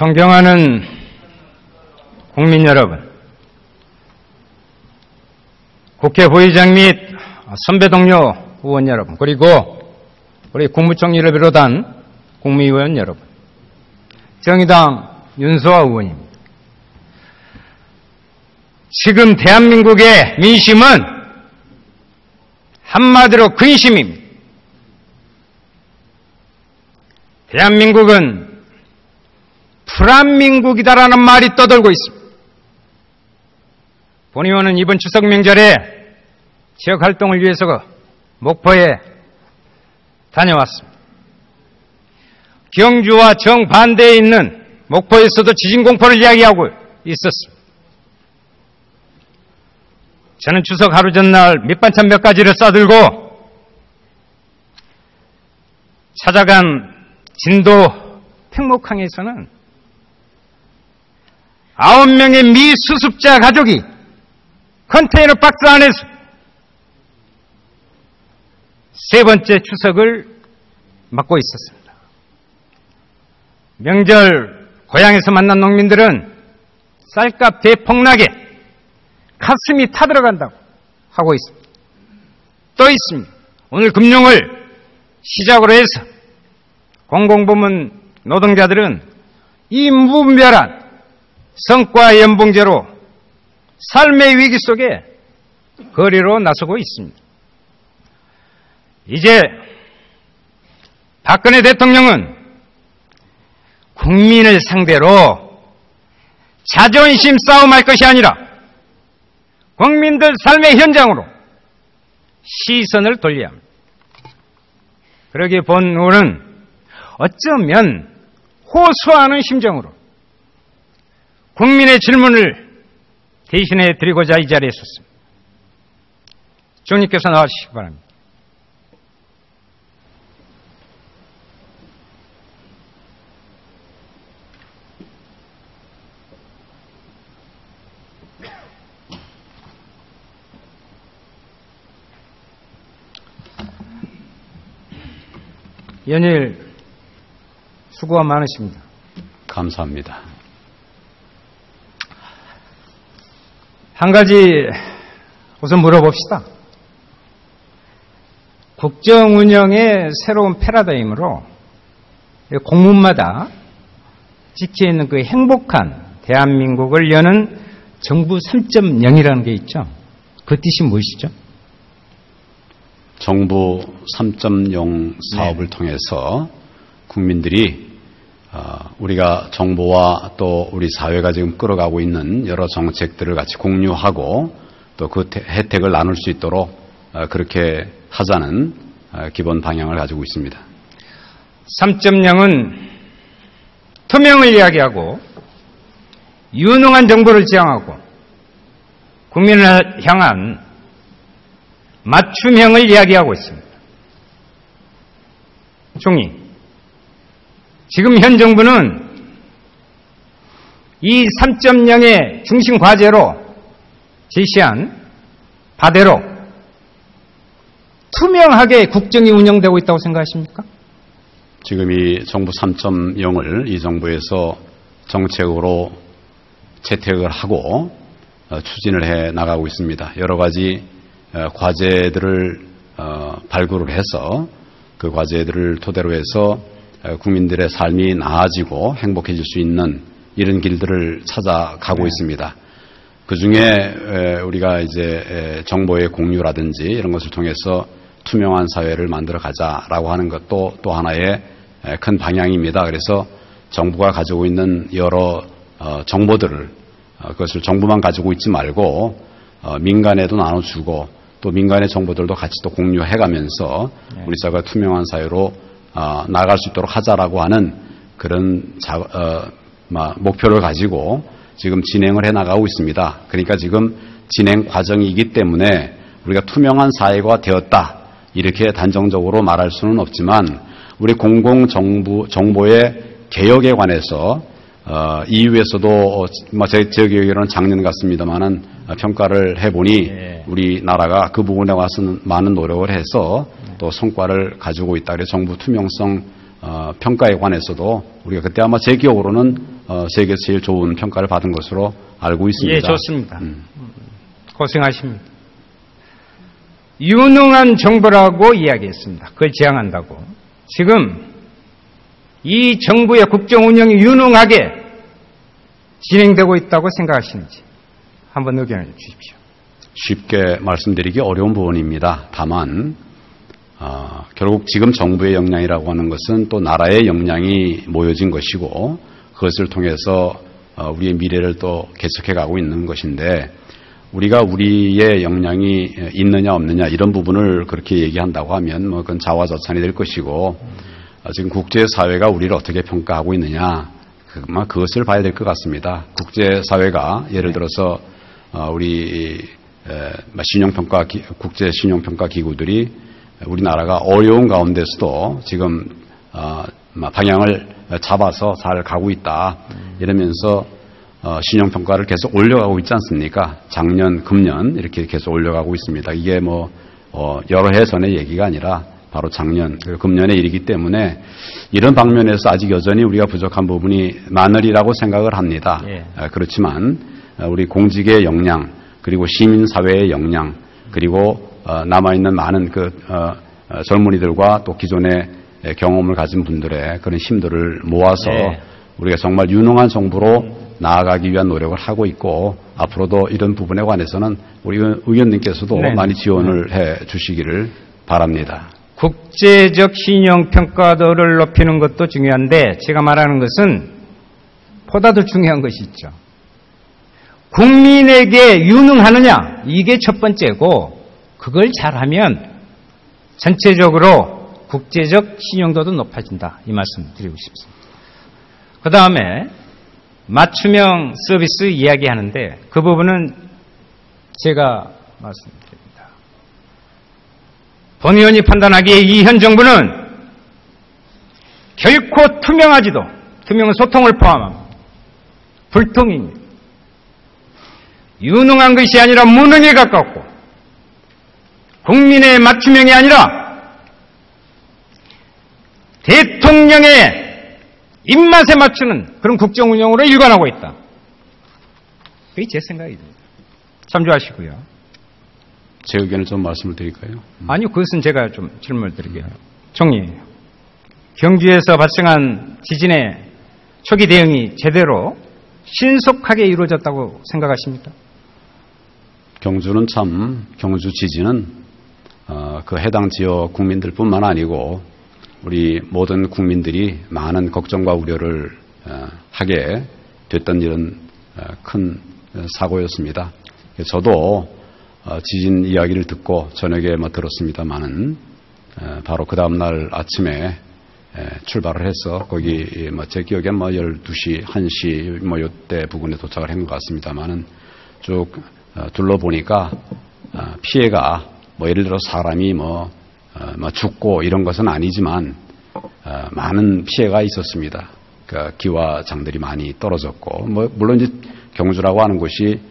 존경하는 국민 여러분, 국회 부의장 및 선배 동료 의원 여러분, 그리고 우리 국무총리를 비롯한 국무위원 여러분, 정의당 윤소아 의원입니다. 지금 대한민국의 민심은 한마디로 근심입니다. 대한민국은 불안민국이다라는 말이 떠돌고 있습니다. 본 의원은 이번 추석 명절에 지역활동을 위해서 목포에 다녀왔습니다. 경주와 정반대에 있는 목포에서도 지진 공포를 이야기하고 있었습니다. 저는 추석 하루 전날 밑반찬 몇 가지를 싸들고 찾아간 진도 팽목항에서는 9명의 미수습자 가족이 컨테이너 박스 안에서 세 번째 추석을 맞고 있었습니다. 명절 고향에서 만난 농민들은 쌀값 대폭락에 가슴이 타들어간다고 하고 있습니다. 또 있습니다. 오늘 금융을 시작으로 해서 공공부문 노동자들은 이 무분별한 성과 연봉제로 삶의 위기 속에 거리로 나서고 있습니다. 이제 박근혜 대통령은 국민을 상대로 자존심 싸움할 것이 아니라 국민들 삶의 현장으로 시선을 돌려야 합니다. 그러기에 본 의원은 어쩌면 호소하는 심정으로 국민의 질문을 대신해 드리고자 이 자리에 섰습니다. 총리께서 나와주시기 바랍니다. 연일 수고가 많으십니다. 감사합니다. 한 가지 우선 물어봅시다. 국정 운영의 새로운 패러다임으로 공문마다 찍혀있는 그 행복한 대한민국을 여는 정부 3.0이라는 게 있죠. 그 뜻이 무엇이죠? 정부 3.0 사업을 통해서 국민들이 우리가 정부와 또 우리 사회가 지금 끌어가고 있는 여러 정책들을 같이 공유하고 또 그 혜택을 나눌 수 있도록 그렇게 하자는 기본 방향을 가지고 있습니다. 3.0은 투명을 이야기하고 유능한 정보를 지향하고 국민을 향한 맞춤형을 이야기하고 있습니다. 총리, 지금 현 정부는 이 3.0의 중심 과제로 제시한 바대로 투명하게 국정이 운영되고 있다고 생각하십니까? 지금 이 정부 3.0을 이 정부에서 정책으로 채택을 하고 추진을 해 나가고 있습니다. 여러 가지 과제들을 발굴을 해서 그 과제들을 토대로 해서 국민들의 삶이 나아지고 행복해질 수 있는 이런 길들을 찾아가고 있습니다. 그 중에 우리가 이제 정보의 공유라든지 이런 것을 통해서 투명한 사회를 만들어 가자라고 하는 것도 또 하나의 큰 방향입니다. 그래서 정부가 가지고 있는 여러 정보들을 그것을 정부만 가지고 있지 말고 민간에도 나눠주고 또 민간의 정보들도 같이 또 공유해가면서 우리 사회가 투명한 사회로 나아갈 수 있도록 하자라고 하는 그런 목표를 가지고 지금 진행을 해나가고 있습니다. 그러니까 지금 진행 과정이기 때문에 우리가 투명한 사회가 되었다 이렇게 단정적으로 말할 수는 없지만 우리 공공정보의 개혁에 관해서 EU에서도 제 기억으로는 작년 같습니다만은 평가를 해보니 우리나라가 그 부분에 와서는 많은 노력을 해서 또 성과를 가지고 있다. 그래서 정부 투명성 평가에 관해서도 우리가 그때 아마 제 기억으로는 세계에서 제일 좋은 평가를 받은 것으로 알고 있습니다. 예, 좋습니다. 고생하십니다. 유능한 정부라고 이야기했습니다. 그걸 지향한다고. 지금 이 정부의 국정 운영이 유능하게 진행되고 있다고 생각하시는지 한번 의견을 주십시오. 쉽게 말씀드리기 어려운 부분입니다. 다만 결국 지금 정부의 역량이라고 하는 것은 또 나라의 역량이 모여진 것이고 그것을 통해서 우리의 미래를 또 개척해 가고 있는 것인데 우리가 우리의 역량이 있느냐 없느냐 이런 부분을 그렇게 얘기한다고 하면 뭐 그건 자화자찬이 될 것이고 지금 국제사회가 우리를 어떻게 평가하고 있느냐 그것을 봐야 될 것 같습니다. 국제사회가 예를 들어서 우리 신용평가 국제 신용평가 기구들이 우리나라가 어려운 가운데서도 지금 방향을 잡아서 잘 가고 있다 이러면서 신용평가를 계속 올려가고 있지 않습니까? 작년, 금년 이렇게 계속 올려가고 있습니다. 이게 여러 해 전의 얘기가 아니라 바로 작년, 금년의 일이기 때문에 이런 방면에서 아직 여전히 우리가 부족한 부분이 많으리라고 생각을 합니다. 예. 그렇지만 우리 공직의 역량 그리고 시민사회의 역량 그리고 남아있는 많은 젊은이들과 또 기존의 경험을 가진 분들의 그런 힘들을 모아서 예. 우리가 정말 유능한 정부로 나아가기 위한 노력을 하고 있고 앞으로도 이런 부분에 관해서는 우리 의원님께서도 네. 많이 지원을 해 주시기를 바랍니다. 국제적 신용평가도를 높이는 것도 중요한데 제가 말하는 것은 보다 더 중요한 것이 있죠. 국민에게 유능하느냐 이게 첫 번째고 그걸 잘하면 전체적으로 국제적 신용도도 높아진다 이 말씀 드리고 싶습니다. 그 다음에 맞춤형 서비스 이야기하는데 그 부분은 제가 말씀드립니다. 본 의원이 판단하기에 이 현 정부는 결코 투명은 소통을 포함합니다. 불통입니다. 유능한 것이 아니라 무능에 가깝고 국민의 맞춤형이 아니라 대통령의 입맛에 맞추는 그런 국정운영으로 일관하고 있다. 그게 제 생각입니다. 참조하시고요. 제 의견을 좀 말씀을 드릴까요? 아니요, 그것은 제가 좀 질문을 드릴게요. 총리, 경주에서 발생한 지진의 초기 대응이 제대로 신속하게 이루어졌다고 생각하십니까? 경주 지진은 그 해당 지역 국민들뿐만 아니고 우리 모든 국민들이 많은 걱정과 우려를 하게 됐던 이런 큰 사고였습니다. 저도 지진 이야기를 듣고 저녁에 들었습니다만은 바로 그 다음날 아침에 출발을 해서 거기 제 기억에 12시, 1시 요때 부근에 도착을 한 것 같습니다만은 쭉 둘러보니까 피해가 예를 들어 사람이 죽고 이런 것은 아니지만 많은 피해가 있었습니다. 그러니까 기와장들이 많이 떨어졌고 물론 이제 경주라고 하는 곳이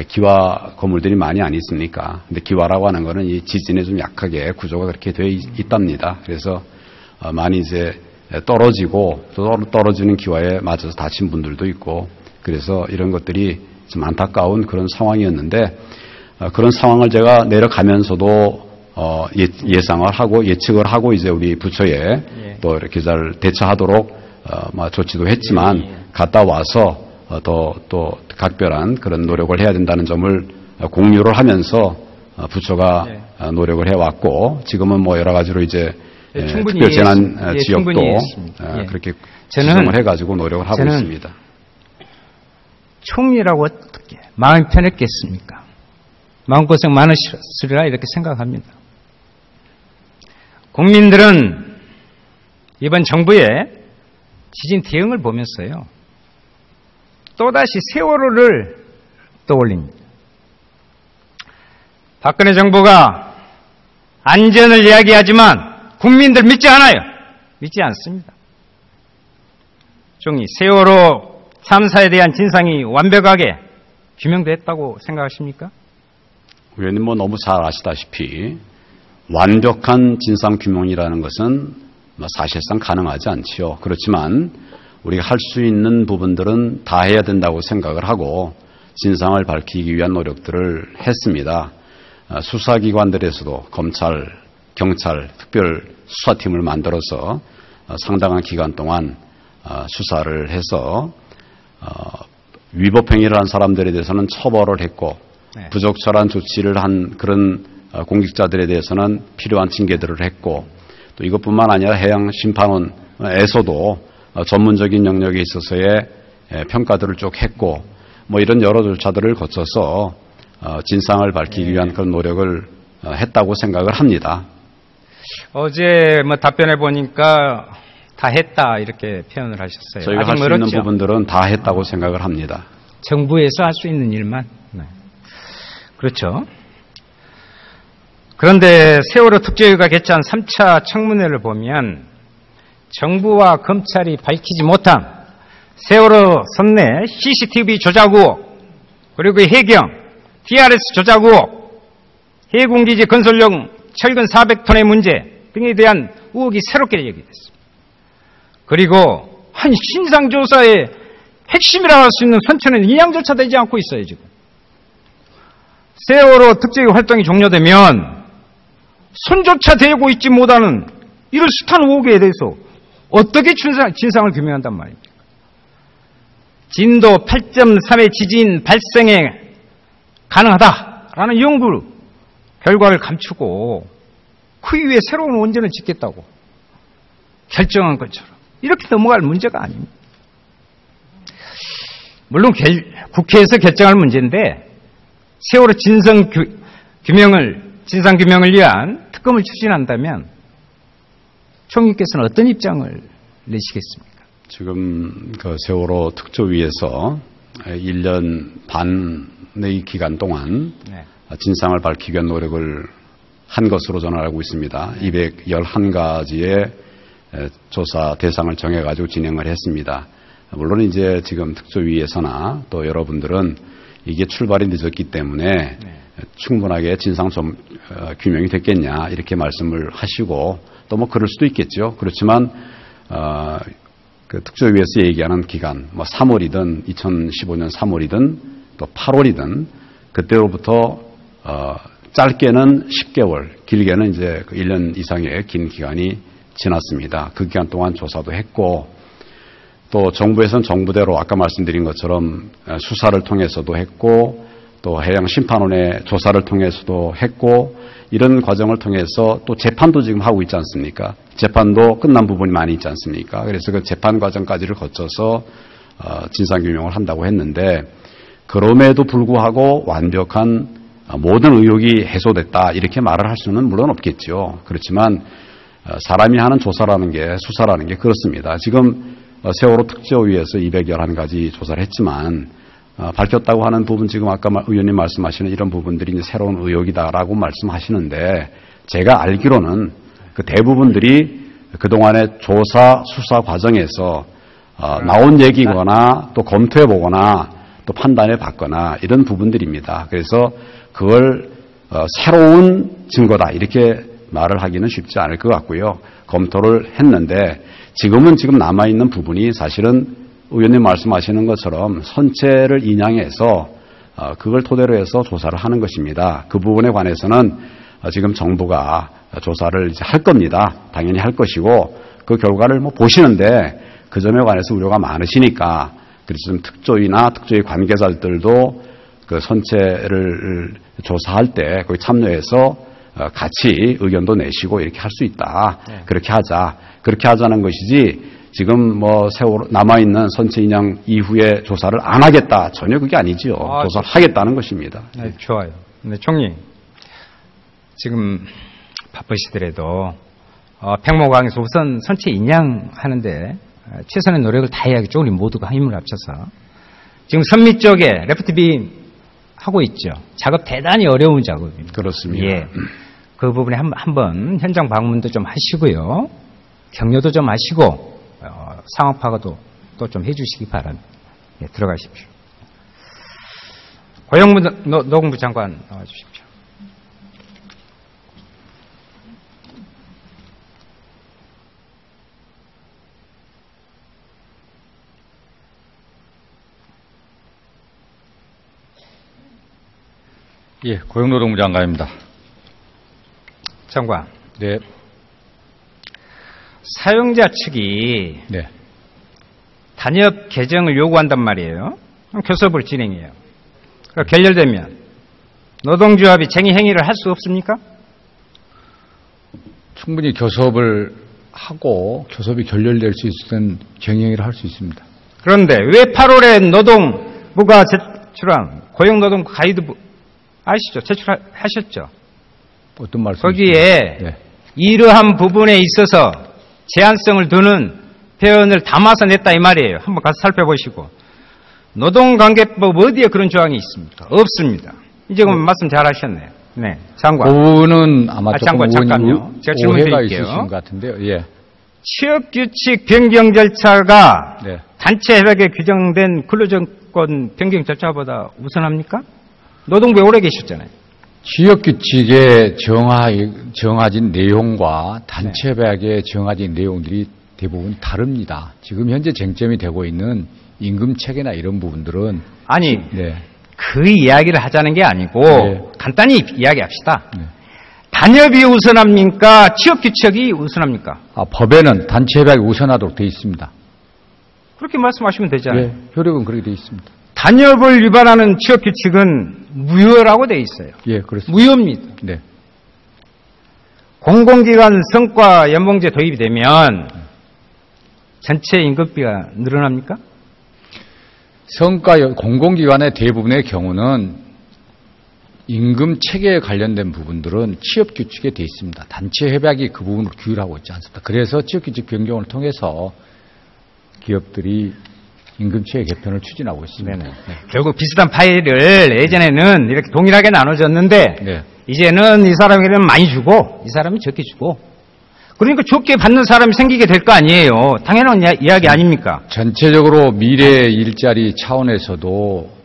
기와 건물들이 많이 안 있습니까? 근데 기와라고 하는 거는 이 지진에 좀 약하게 구조가 그렇게 되어 있답니다. 그래서 많이 이제 떨어지고 또 떨어지는 기와에 맞아서 다친 분들도 있고 그래서 이런 것들이 좀 안타까운 그런 상황이었는데 그런 상황을 제가 내려가면서도 예상을 하고 예측을 하고 이제 우리 부처에 또 이렇게 잘 대처하도록 조치도 했지만 갔다 와서 또 각별한 그런 노력을 해야 된다는 점을 공유를 하면서 부처가 노력을 해왔고 지금은 여러 가지로 이제 특별재난 지역도 그렇게 지정을 해가지고 노력을 하고 있습니다. 총리라고 어떻게 마음이 편했겠습니까? 마음고생 많으시리라 이렇게 생각합니다. 국민들은 이번 정부의 지진 대응을 보면서요. 또다시 세월호를 떠올립니다. 박근혜 정부가 안전을 이야기하지만 국민들 믿지 않아요. 믿지 않습니다. 총리, 세월호 참사에 대한 진상이 완벽하게 규명됐다고 생각하십니까? 의원님 너무 잘 아시다시피 완벽한 진상규명이라는 것은 사실상 가능하지 않지요. 그렇지만 우리가 할 수 있는 부분들은 다 해야 된다고 생각을 하고 진상을 밝히기 위한 노력들을 했습니다. 수사기관들에서도 검찰, 경찰, 특별수사팀을 만들어서 상당한 기간 동안 수사를 해서 위법행위를 한 사람들에 대해서는 처벌을 했고 네. 부적절한 조치를 한 그런 공직자들에 대해서는 필요한 징계들을 했고 또 이것뿐만 아니라 해양심판원에서도 전문적인 영역에 있어서의 평가들을 쭉 했고 뭐 이런 여러 절차들을 거쳐서 진상을 밝히기 위한 그런 노력을 했다고 생각을 합니다. 어제 뭐 답변해 보니까 다 했다 이렇게 표현을 하셨어요. 저희가 할 수 있는 부분들은 다 했다고 생각을 합니다. 정부에서 할 수 있는 일만. 네. 그렇죠. 그런데 세월호 특조위가 개최한 3차 청문회를 보면 정부와 검찰이 밝히지 못한 세월호 선내 CCTV 조작 의혹, 그리고 해경, DRS 조작 의혹, 해군기지 건설용 철근 400톤의 문제 등에 대한 의혹이 새롭게 제기됐습니다. 그리고 한 신상조사의 핵심이라고 할 수 있는 선처는 인양조차 되지 않고 있어요, 지금. 세월호 특조위 활동이 종료되면 손조차 대고 있지 못하는 이런 숱한 의혹에 대해서 어떻게 진상을 규명한단 말입니까? 진도 8.3의 지진 발생에 가능하다라는 연구 결과를 감추고 그 이후에 새로운 원전을 짓겠다고 결정한 것처럼 이렇게 넘어갈 문제가 아닙니다. 물론 국회에서 결정할 문제인데 세월호 진상규명을 위한 특검을 추진한다면 총리께서는 어떤 입장을 내시겠습니까? 지금 그 세월호 특조위에서 1년 반의 기간 동안 네. 진상을 밝히기 위한 노력을 한 것으로 저는 알고 있습니다. 211가지의 조사 대상을 정해가지고 진행을 했습니다. 물론 이제 지금 특조위에서나 또 여러분들은 이게 출발이 늦었기 때문에 충분하게 진상 규명이 됐겠냐 이렇게 말씀을 하시고 또 뭐 그럴 수도 있겠죠. 그렇지만 그 특조위에서 얘기하는 기간, 뭐 3월이든 2015년 3월이든 또 8월이든 그때로부터 짧게는 10개월, 길게는 이제 1년 이상의 긴 기간이 지났습니다. 그 기간 동안 조사도 했고 또 정부에서는 정부대로 아까 말씀드린 것처럼 수사를 통해서도 했고 또 해양심판원의 조사를 통해서도 했고 이런 과정을 통해서 또 재판도 지금 하고 있지 않습니까? 재판도 끝난 부분이 많이 있지 않습니까? 그래서 그 재판 과정까지를 거쳐서 진상규명을 한다고 했는데 그럼에도 불구하고 완벽한 모든 의혹이 해소됐다 이렇게 말을 할 수는 물론 없겠죠. 그렇지만 사람이 하는 조사라는 게 수사라는 게 그렇습니다. 지금 세월호 특조위에서 211가지 조사를 했지만 밝혔다고 하는 부분 지금 아까 의원님 말씀하시는 이런 부분들이 이제 새로운 의혹이다라고 말씀하시는데 제가 알기로는 그 대부분들이 그동안의 조사 수사 과정에서 나온 얘기거나 또 검토해 보거나 또 판단해 봤거나 이런 부분들입니다. 그래서 그걸 새로운 증거다 이렇게 말을 하기는 쉽지 않을 것 같고요. 검토를 했는데 지금 남아있는 부분이 사실은 의원님 말씀하시는 것처럼 선체를 인양해서 그걸 토대로 해서 조사를 하는 것입니다. 그 부분에 관해서는 지금 정부가 조사를 이제 할 겁니다. 당연히 할 것이고 그 결과를 뭐 보시는데 그 점에 관해서 우려가 많으시니까 그래서 좀 특조위나 특조위 관계자들도 그 선체를 조사할 때 거기 참여해서 같이 의견도 내시고 이렇게 할 수 있다. 네. 그렇게 하자. 그렇게 하자는 것이지 지금 뭐 세월호 남아있는 선체 인양 이후에 조사를 안 하겠다. 전혀 그게 아니지요. 조사를 하겠다는 것입니다. 네, 좋아요. 네, 총리. 지금 바쁘시더라도 백목강에서 우선 선체 인양하는데 최선의 노력을 다해야겠죠. 우리 모두가 힘을 합쳐서. 지금 선미 쪽에 레프트빔 하고 있죠. 작업 대단히 어려운 작업입니다. 그렇습니다. 예. 그 부분에 한번 현장 방문도 좀 하시고요. 격려도 좀 하시고 상황 파악도 또 좀 해주시기 바랍니다. 예, 들어가십시오. 노동부 장관 나와주십시오. 예, 고용노동부 장관입니다. 장관, 네. 사용자 측이 네. 단협 개정을 요구한단 말이에요. 그럼 교섭을 진행해요. 결렬되면 노동조합이 쟁의 행위를 할 수 없습니까? 충분히 교섭을 하고 교섭이 결렬될 수 있으면 쟁의행위를 할 수 있습니다. 그런데 왜 8월에 노동부가 제출한 고용노동부 가이드북 아시죠? 제출하셨죠? 어떤 말씀이십니까? 거기에 네. 이러한 부분에 있어서 제한성을 두는 표현을 담아서 냈다 이 말이에요. 한번 가서 살펴보시고. 노동관계법 어디에 그런 조항이 있습니까? 없습니다. 이제 그럼 말씀 잘하셨네요. 네, 장관. 그 부분은 아마 조금 장관, 잠깐요. 제가 질문 오해가 드릴게요. 있으신 것 같은데요. 예. 취업규칙 변경 절차가 네. 단체 협약에 규정된 근로조건 변경 절차보다 우선합니까? 노동부에 오래 계셨잖아요. 취업규칙에 정해진 내용과 단체협약에 정해진 내용들이 대부분 다릅니다. 지금 현재 쟁점이 되고 있는 임금체계나 이런 부분들은 아니, 네. 그 이야기를 하자는 게 아니고 네. 간단히 이야기합시다. 네. 단협이 우선합니까? 취업규칙이 우선합니까? 법에는 단체협약이 우선하도록 되어 있습니다. 그렇게 말씀하시면 되잖아요. 예, 효력은 그렇게 되어 있습니다. 단협을 위반하는 취업규칙은 무효라고 되어 있어요. 예, 그렇습니다. 무효입니다. 네. 공공기관 성과 연봉제 도입이 되면 전체 임금비가 늘어납니까? 공공기관의 대부분의 경우는 임금 체계에 관련된 부분들은 취업규칙에 되어 있습니다. 단체협약이 그 부분을 규율하고 있지 않습니다. 그래서 취업규칙 변경을 통해서 기업들이 임금체계 개편을 추진하고 있습니다. 네네. 결국 비슷한 파일을 예전에는 이렇게 동일하게 나눠졌는데 네. 이제는 이 사람에게는 많이 주고 이 사람이 적게 주고 그러니까 적게 받는 사람이 생기게 될 거 아니에요. 당연한 이야기 아닙니까? 전체적으로 미래 일자리 차원에서도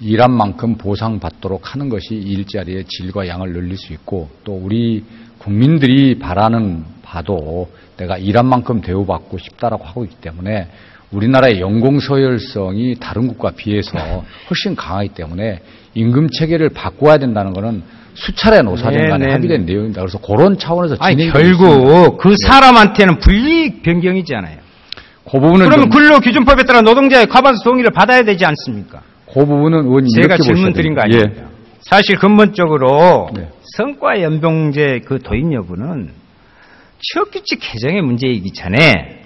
일한 만큼 보상받도록 하는 것이 일자리의 질과 양을 늘릴 수 있고 또 우리 국민들이 바라는 바도 내가 일한 만큼 대우받고 싶다라고 하고 있기 때문에 우리나라의 연공 서열성이 다른 국가 비해서 훨씬 강하기 때문에 임금 체계를 바꿔야 된다는 것은 수차례 노사정 간에 합의된 내용입니다. 그래서 그런 차원에서 진행이 결국 있습니다. 그 사람한테는 불이익 변경이잖아요. 그 부분은 그러면 근로기준법에 따라 노동자의 과반수 동의를 받아야 되지 않습니까? 그 부분은 의원님 제가 이렇게 질문 보셔야 드린 거 됩니다. 아닙니까? 사실 근본적으로 네. 성과연봉제 그 도입 여부는 취업규칙 개정의 문제이기 전에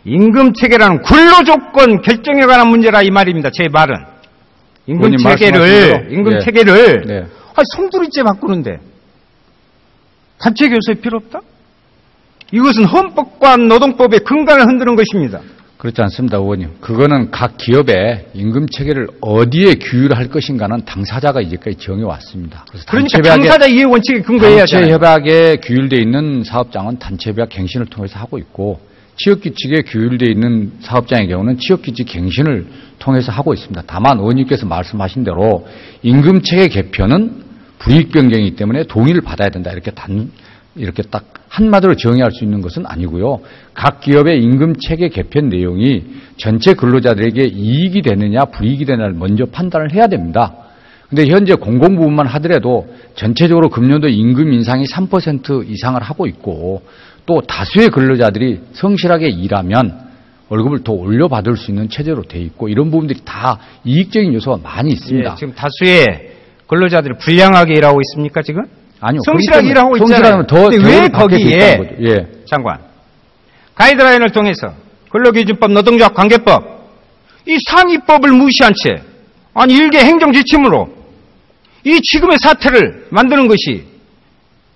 임금체계라는 근로조건 결정에 관한 문제라 이 말입니다. 제 말은. 임금체계를 네. 송두리째 바꾸는데 단체 교섭이 필요 없다? 이것은 헌법과 노동법의 근간을 흔드는 것입니다. 그렇지 않습니다, 의원님. 그거는 각 기업의 임금 체계를 어디에 규율할 것인가는 당사자가 이제까지 정해왔습니다. 그러니까 당사자 이해 원칙에 근거해야 하잖아요. 단체협약에 규율되어 있는 사업장은 단체협약 갱신을 통해서 하고 있고 취업규칙에 규율되어 있는 사업장의 경우는 취업규칙 갱신을 통해서 하고 있습니다. 다만 의원님께서 말씀하신 대로 임금 체계 개편은 불이익 변경이기 때문에 동의를 받아야 된다. 이렇게 딱 한마디로 정의할 수 있는 것은 아니고요. 각 기업의 임금 체계 개편 내용이 전체 근로자들에게 이익이 되느냐 불이익이 되느냐를 먼저 판단을 해야 됩니다. 근데 현재 공공부문만 하더라도 전체적으로 금년도 임금 인상이 3% 이상을 하고 있고 또 다수의 근로자들이 성실하게 일하면 월급을 더 올려받을 수 있는 체제로 돼 있고 이런 부분들이 다 이익적인 요소가 많이 있습니다. 예, 지금 다수의 근로자들이 불량하게 일하고 있습니까 지금? 아니요. 성실하게 일하고 있잖아요. 근데 왜 거기에 예. 장관 가이드라인을 통해서 근로기준법, 노동조합 관계법 이 상위법을 무시한 채 아니 일개 행정지침으로 이 지금의 사태를 만드는 것이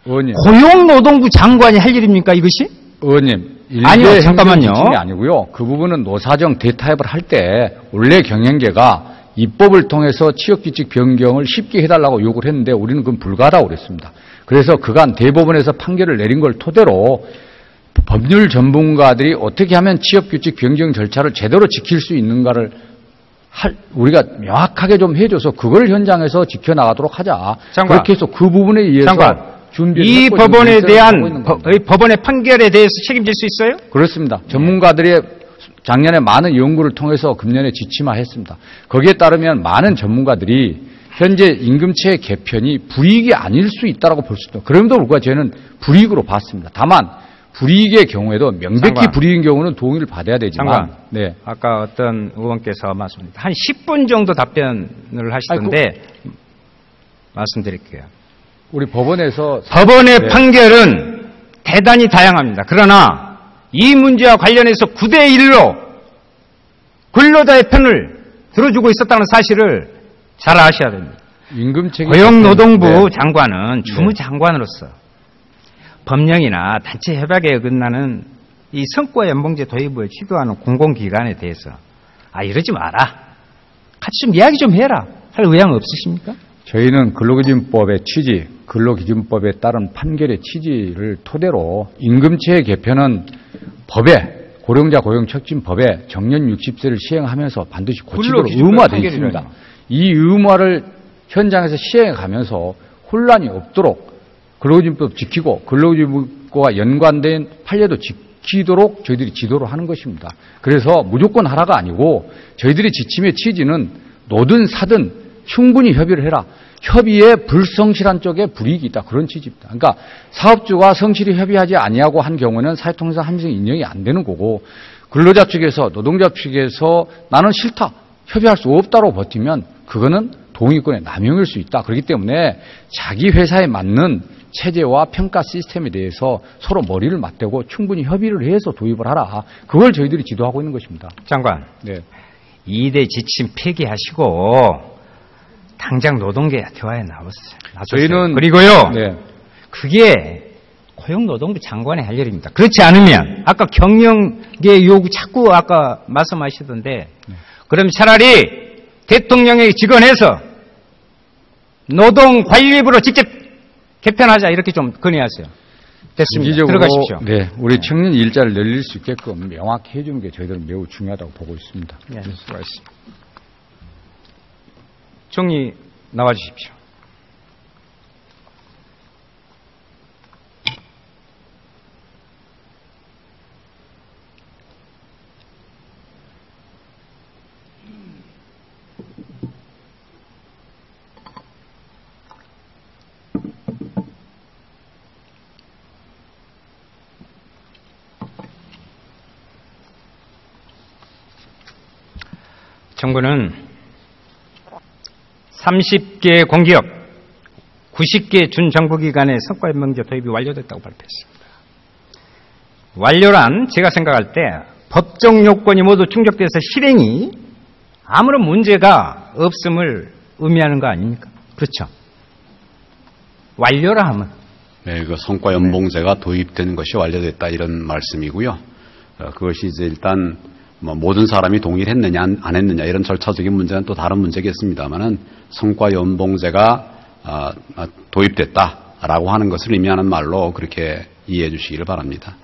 의원님. 고용노동부 장관이 할 일입니까 이것이? 의원님. 아니요, 잠깐만요. 이 아니고요. 그 부분은 노사정 대타협을 할 때 원래 경영계가 입법을 통해서 취업규칙 변경을 쉽게 해달라고 요구를 했는데 우리는 그건 불가하다고 그랬습니다. 그래서 그간 대법원에서 판결을 내린 걸 토대로 법률 전문가들이 어떻게 하면 취업규칙 변경 절차를 제대로 지킬 수 있는가를 우리가 명확하게 좀 해줘서 그걸 현장에서 지켜나가도록 하자. 장관, 그렇게 해서 그 부분에 의해서 장관, 이 법원에 대한 법원의 판결에 대해서 책임질 수 있어요? 그렇습니다. 전문가들의 작년에 많은 연구를 통해서 금년에 지침화했습니다. 거기에 따르면 많은 전문가들이 현재 임금체 개편이 불이익이 아닐 수 있다고 볼 수 있다. 그럼에도 불구하고 저는 불이익으로 봤습니다. 다만 불이익의 경우에도 명백히 장관. 불이익인 경우는 동의를 받아야 되지만 장관. 네. 아까 어떤 의원께서 말씀드렸는데 한 10분 정도 답변을 하시던데 말씀드릴게요. 우리 법원에서 법원의 네. 판결은 대단히 다양합니다. 그러나 이 문제와 관련해서 9대1로 근로자의 편을 들어주고 있었다는 사실을 잘 아셔야 됩니다. 임금체계 고용노동부 네. 장관은 주무장관으로서 법령이나 단체 협약에 어긋나는 이 성과 연봉제 도입을 시도하는 공공기관에 대해서 이러지 마라. 같이 좀 이야기 좀 해라. 할 의향 없으십니까? 저희는 근로기준법의 취지, 근로기준법에 따른 판결의 취지를 토대로 임금체 개편은 법에 고령자 고용촉진법에 정년 60세를 시행하면서 반드시 고치도록 의무화되어 있습니다. 이 의무화를 현장에서 시행하면서 혼란이 없도록 근로기준법 지키고 근로기준법과 연관된 판례도 지키도록 저희들이 지도를 하는 것입니다. 그래서 무조건 하라가 아니고 저희들이 지침의 취지는 노든 사든 충분히 협의를 해라. 협의에 불성실한 쪽에 불이익이 있다. 그런 취지입니다. 그러니까 사업주가 성실히 협의하지 아니하고 한 경우는 사회통상 합의성 인정이 안 되는 거고 근로자 측에서 노동자 측에서 나는 싫다. 협의할 수 없다고 버티면 그거는 동의권의 남용일 수 있다. 그렇기 때문에 자기 회사에 맞는 체제와 평가 시스템에 대해서 서로 머리를 맞대고 충분히 협의를 해서 도입을 하라. 그걸 저희들이 지도하고 있는 것입니다. 장관, 네. 2대 지침 폐기하시고 당장 노동계 대화에 나왔어요. 저희는 그리고요. 네. 그게 고용노동부 장관의 할 일입니다. 그렇지 않으면 아까 경영계 요구 자꾸 아까 말씀하시던데 그럼 차라리 대통령에게 직언해서 노동관리부로 직접 개편하자 이렇게 좀 건의하세요. 됐습니다. 들어가십시오. 네, 우리 청년 일자를 늘릴 수 있게끔 명확히 해주는 게 저희들은 매우 중요하다고 보고 있습니다. 네, 수고하셨습니다. 총리 나와주십시오. 정부는 30개 공기업, 90개 준정부기관의 성과연봉제 도입이 완료됐다고 발표했습니다. 완료란 제가 생각할 때 법적 요건이 모두 충족돼서 실행이 아무런 문제가 없음을 의미하는 거 아닙니까? 그렇죠. 완료라 하면. 네, 그 성과연봉제가 도입된 것이 완료됐다 이런 말씀이고요. 그것이 이제 일단 모든 사람이 동의를 했느냐 안 했느냐 이런 절차적인 문제는 또 다른 문제겠습니다만은 성과연봉제가 도입됐다라고 하는 것을 의미하는 말로 그렇게 이해해 주시기를 바랍니다.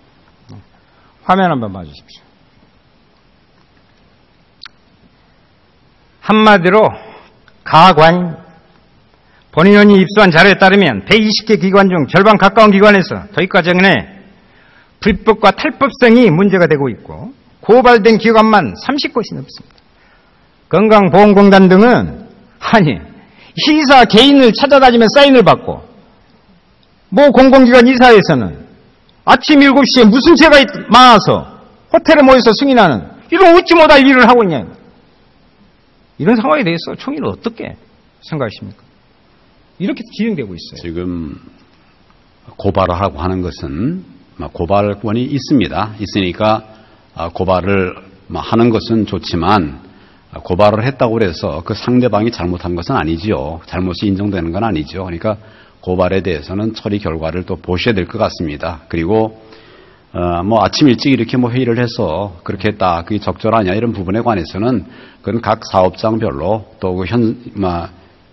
화면 한번 봐주십시오. 한마디로 가관 본인이 입수한 자료에 따르면 120개 기관 중 절반 가까운 기관에서 도입 과정에 불법과 탈법성이 문제가 되고 있고 고발된 기관만 30곳이 넘습니다. 건강보험공단 등은 이사 개인을 찾아다니면 사인을 받고 모 공공기관 이사회에서는 아침 7시에 무슨 죄가 많아서 호텔에 모여서 승인하는 이런 웃지 못할 일을 하고 있냐. 이런 상황에 대해서 총리는 어떻게 생각하십니까? 이렇게 진행되고 있어요. 지금 고발을 하고 하는 것은 고발권이 있습니다. 있으니까 고발을 하는 것은 좋지만 고발을 했다고 해서 그 상대방이 잘못한 것은 아니지요. 잘못이 인정되는 건 아니죠. 그러니까 고발에 대해서는 처리 결과를 또 보셔야 될 것 같습니다. 그리고 아침 일찍 이렇게 회의를 해서 그렇게 했다, 그게 적절하냐 이런 부분에 관해서는 그건 각 사업장별로 또 그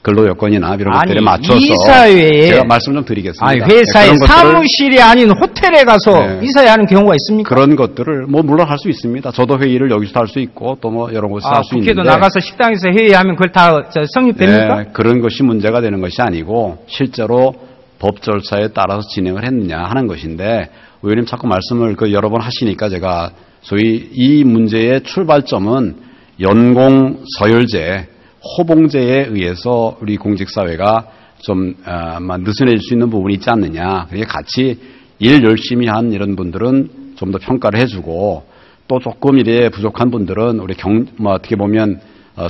근로 여건이나 이런 것들에 맞춰서 이사회에 제가 말씀 좀 드리겠습니다. 회사의 사무실이 아닌 호텔에 가서 이사회 하는 경우가 있습니까? 그런 것들을 물론 할 수 있습니다. 저도 회의를 여기서 할 수 있고 또 여러 곳에서 할 수 있는데 국회도 나가서 식당에서 회의하면 그걸 다 성립됩니까? 네, 그런 것이 문제가 되는 것이 아니고 실제로 법 절차에 따라서 진행을 했느냐 하는 것인데 의원님 자꾸 말씀을 여러 번 하시니까 제가 소위 이 문제의 출발점은 연공 서열제 호봉제에 의해서 우리 공직사회가 좀 느슨해질 수 있는 부분이 있지 않느냐. 그게 같이 일 열심히 한 이런 분들은 좀 더 평가를 해주고 또 조금 일에 부족한 분들은 우리 어떻게 보면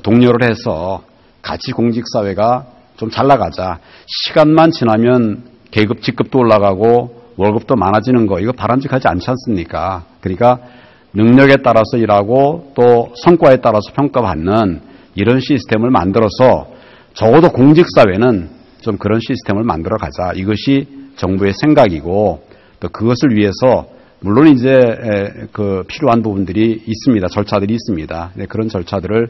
동료를 해서 같이 공직사회가 좀 잘 나가자. 시간만 지나면 계급 직급도 올라가고 월급도 많아지는 거 이거 바람직하지 않지 않습니까? 그러니까 능력에 따라서 일하고 또 성과에 따라서 평가받는 이런 시스템을 만들어서 적어도 공직사회는 좀 그런 시스템을 만들어 가자. 이것이 정부의 생각이고 또 그것을 위해서 물론 이제 필요한 부분들이 있습니다. 절차들이 있습니다. 그런 절차들을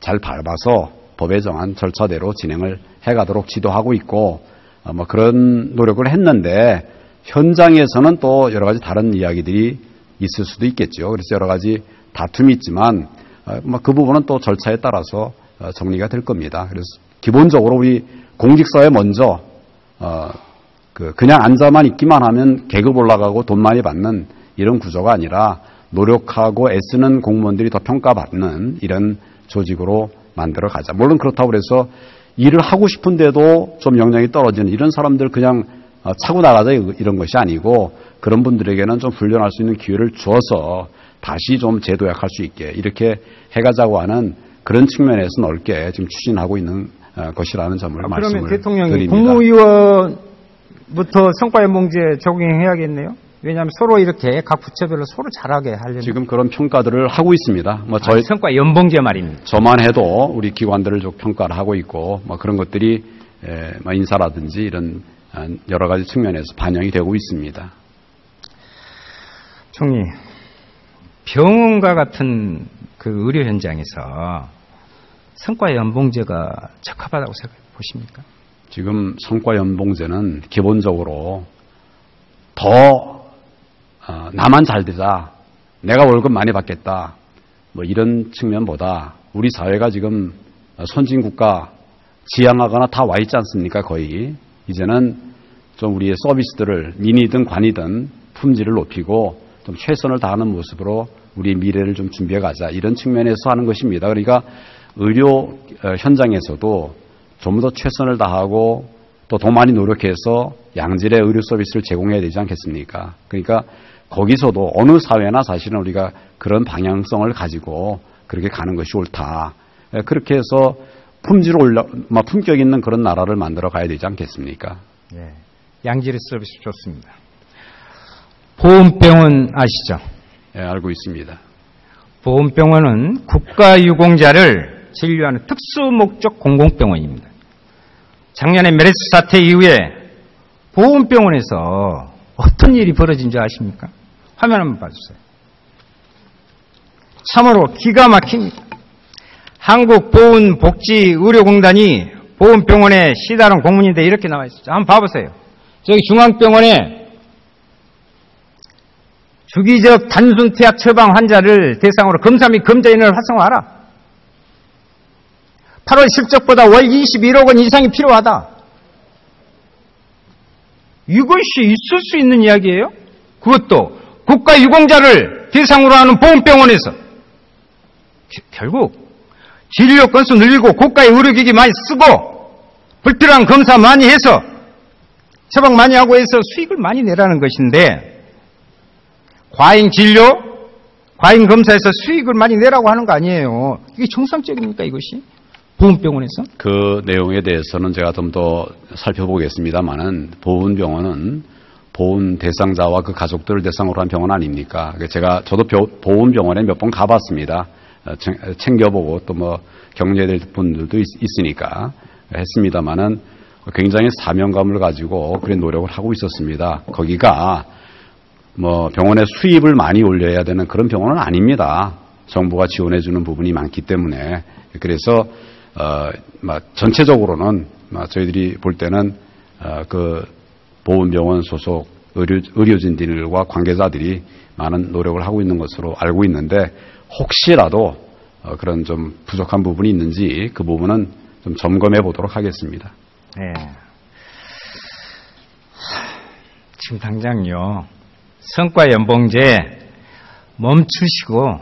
잘 밟아서 법에 정한 절차대로 진행을 해가도록 지도하고 있고 그런 노력을 했는데 현장에서는 또 여러 가지 다른 이야기들이 있을 수도 있겠죠. 그래서 여러 가지 다툼이 있지만 그 부분은 또 절차에 따라서 정리가 될 겁니다. 그래서 기본적으로 우리 공직사회 먼저 그냥 앉아만 있기만 하면 계급 올라가고 돈 많이 받는 이런 구조가 아니라 노력하고 애쓰는 공무원들이 더 평가받는 이런 조직으로 만들어 가자. 물론 그렇다고 해서 일을 하고 싶은데도 좀 역량이 떨어지는 이런 사람들 그냥 차고 나가자 이런 것이 아니고 그런 분들에게는 좀 훈련할 수 있는 기회를 주어서 다시 좀 재도약할 수 있게 이렇게 해가자고 하는 그런 측면에서 넓게 지금 추진하고 있는 것이라는 점을 말씀을 그러면 대통령이 드립니다. 국무위원부터 성과연봉제 적용해야겠네요. 왜냐하면 서로 이렇게 각 부처별로 서로 잘하게 하려면 지금 그런 평가들을 하고 있습니다. 저희 성과연봉제 말입니다. 저만 해도 우리 기관들을 좀 평가를 하고 있고 그런 것들이 인사라든지 이런 여러 가지 측면에서 반영이 되고 있습니다. 총리, 병원과 같은 그 의료 현장에서 성과연봉제가 적합하다고 생각해 보십니까? 지금 성과연봉제는 기본적으로 더 나만 잘 되자, 내가 월급 많이 받겠다, 이런 측면보다 우리 사회가 지금 선진국가 지향하거나 다 와 있지 않습니까? 거의 이제는 좀 우리의 서비스들을 민이든 관이든 품질을 높이고 좀 최선을 다하는 모습으로 우리의 미래를 좀 준비해 가자 이런 측면에서 하는 것입니다. 그러니까 의료 현장에서도 좀 더 최선을 다하고 또 더 많이 노력해서 양질의 의료 서비스를 제공해야 되지 않겠습니까? 그러니까 거기서도 어느 사회나 사실은 우리가 그런 방향성을 가지고 그렇게 가는 것이 옳다. 그렇게 해서 품격 있는 그런 나라를 만들어 가야 되지 않겠습니까? 네. 양질의 서비스 좋습니다. 보훈병원 아시죠? 네, 알고 있습니다. 보훈병원은 국가유공자를 진료하는 특수목적 공공병원입니다. 작년에 메르스 사태 이후에 보훈병원에서 어떤 일이 벌어진 줄 아십니까? 화면 한번 봐주세요. 참으로 기가 막힙니다. 한국보훈복지의료공단이 보훈병원에 시달은 공문인데 이렇게 나와 있었죠. 한번 봐보세요. 저기 중앙병원에 주기적 단순퇴학 처방 환자를 대상으로 검사 및 검자인을 활성화하라. 8월 실적보다 월 21억 원 이상이 필요하다. 이것이 있을 수 있는 이야기예요? 그것도 국가유공자를 대상으로 하는 보훈병원에서. 결국 진료 건수 늘리고 고가의 의료기기 많이 쓰고 불필요한 검사 많이 해서 처방 많이 하고 해서 수익을 많이 내라는 것인데 과잉 진료, 과잉 검사에서 수익을 많이 내라고 하는 거 아니에요. 이게 정상적입니까 이것이? 보훈병원에서? 그 내용에 대해서는 제가 좀 더 살펴보겠습니다만은 보훈병원은 보훈 대상자와 그 가족들을 대상으로 한 병원 아닙니까? 저도 보훈병원에 몇 번 가봤습니다. 챙겨보고 또 격려될 분들도 있으니까 했습니다만은 굉장히 사명감을 가지고 그런 노력을 하고 있었습니다. 거기가 병원의 수입을 많이 올려야 되는 그런 병원은 아닙니다. 정부가 지원해주는 부분이 많기 때문에. 그래서 전체적으로는 저희들이 볼 때는 그 보훈병원 소속 의료진들과 관계자들이 많은 노력을 하고 있는 것으로 알고 있는데 혹시라도 그런 좀 부족한 부분이 있는지 그 부분은 좀 점검해 보도록 하겠습니다. 네. 지금 당장요. 성과연봉제 멈추시고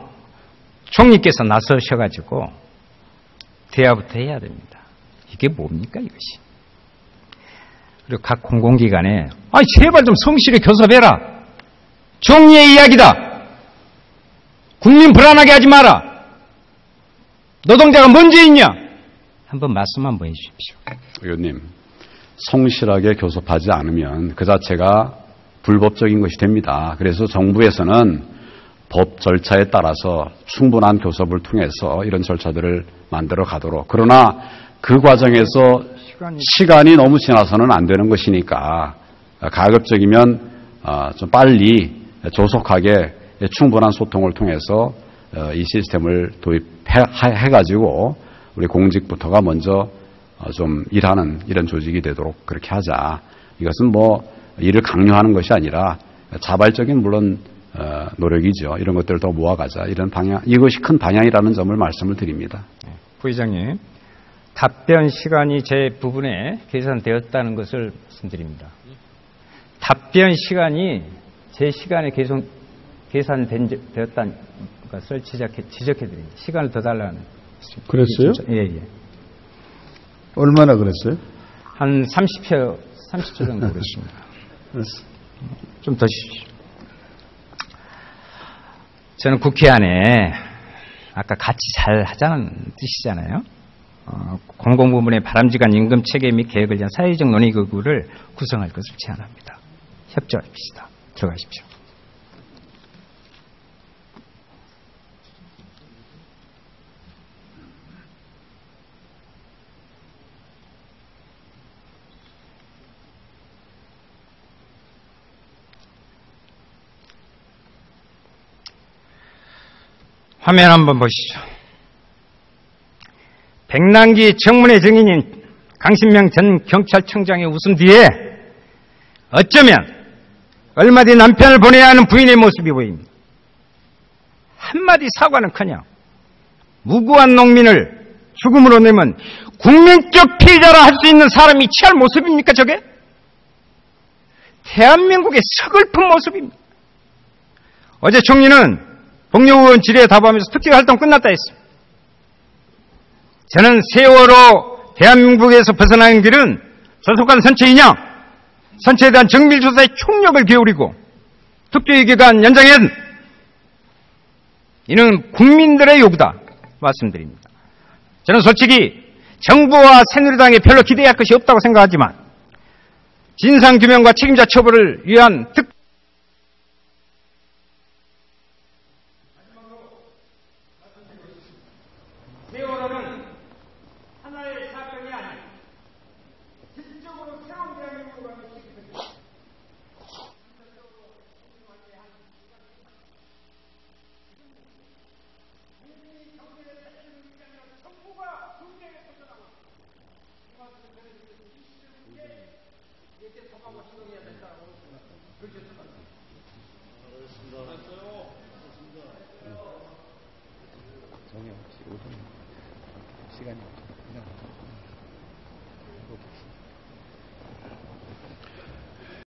총리께서 나서셔가지고 대화부터 해야 됩니다. 이게 뭡니까 이것이. 그리고 각 공공기관에 아니 제발 좀 성실히 교섭해라. 정의의 이야기다. 국민 불안하게 하지 마라. 노동자가 먼저 있냐. 한번 말씀 한번 해주십시오. 의원님, 성실하게 교섭하지 않으면 그 자체가 불법적인 것이 됩니다. 그래서 정부에서는 법 절차에 따라서 충분한 교섭을 통해서 이런 절차들을 만들어 가도록. 그러나 그 과정에서 시간이 너무 지나서는 안 되는 것이니까 가급적이면 좀 빨리 조속하게 충분한 소통을 통해서 이 시스템을 도입해가지고 우리 공직부터가 먼저 좀 일하는 이런 조직이 되도록 그렇게 하자. 이것은 뭐 일을 강요하는 것이 아니라 자발적인 물론 노력이죠. 이런 것들을 더 모아가자. 이런 방향, 이것이 큰 방향이라는 점을 말씀을 드립니다. 부의장님, 답변 시간이 제 부분에 계산되었다는 것을 말씀드립니다. 답변 시간이 제 시간에 계산되었다는 것을 지적해드립니다. 시간을 더 달라는. 그랬어요? 예. 얼마나 그랬어요? 한 30초 정도 그랬습니다. 좀 더 주십시오. 저는 국회 안에 아까 같이 잘 하자는 뜻이잖아요. 공공부문의 바람직한 임금 체계 및 계획을 위한 사회적 논의기구를 구성할 것을 제안합니다. 협조합시다. 들어가십시오. 화면 한번 보시죠. 백남기 청문회 증인인 강신명 전 경찰청장의 웃음 뒤에 어쩌면 얼마 뒤 남편을 보내야 하는 부인의 모습이 보입니다. 한마디 사과는커녕 무고한 농민을 죽음으로 내면 국민적 피해자라 할 수 있는 사람이 취할 모습입니까 저게? 대한민국의 서글픈 모습입니다. 어제 총리는 복려 의원 질의에 답하면서 특별 활동 끝났다 했습니다. 저는 세월호 대한민국에서 벗어나는 길은 소속한 선체이냐, 선체에 대한 정밀조사에 총력을 기울이고 특조위기간 연장엔 이는 국민들의 요구다 말씀드립니다. 저는 솔직히 정부와 새누리당에 별로 기대할 것이 없다고 생각하지만 진상규명과 책임자 처벌을 위한 세월호는 하나의 사건이 아니라 질적으로 새로운 대한민국으로 가는 시기입니다. 국민이 경제에 따르는 게 아니라 정부가 문제에 벗어나고 이 말씀을 전해드리는 이 시대에 이제 통하고 행동해야 된다고 그렇게 생각합니다. 정해 혹시 5분 시간이 그냥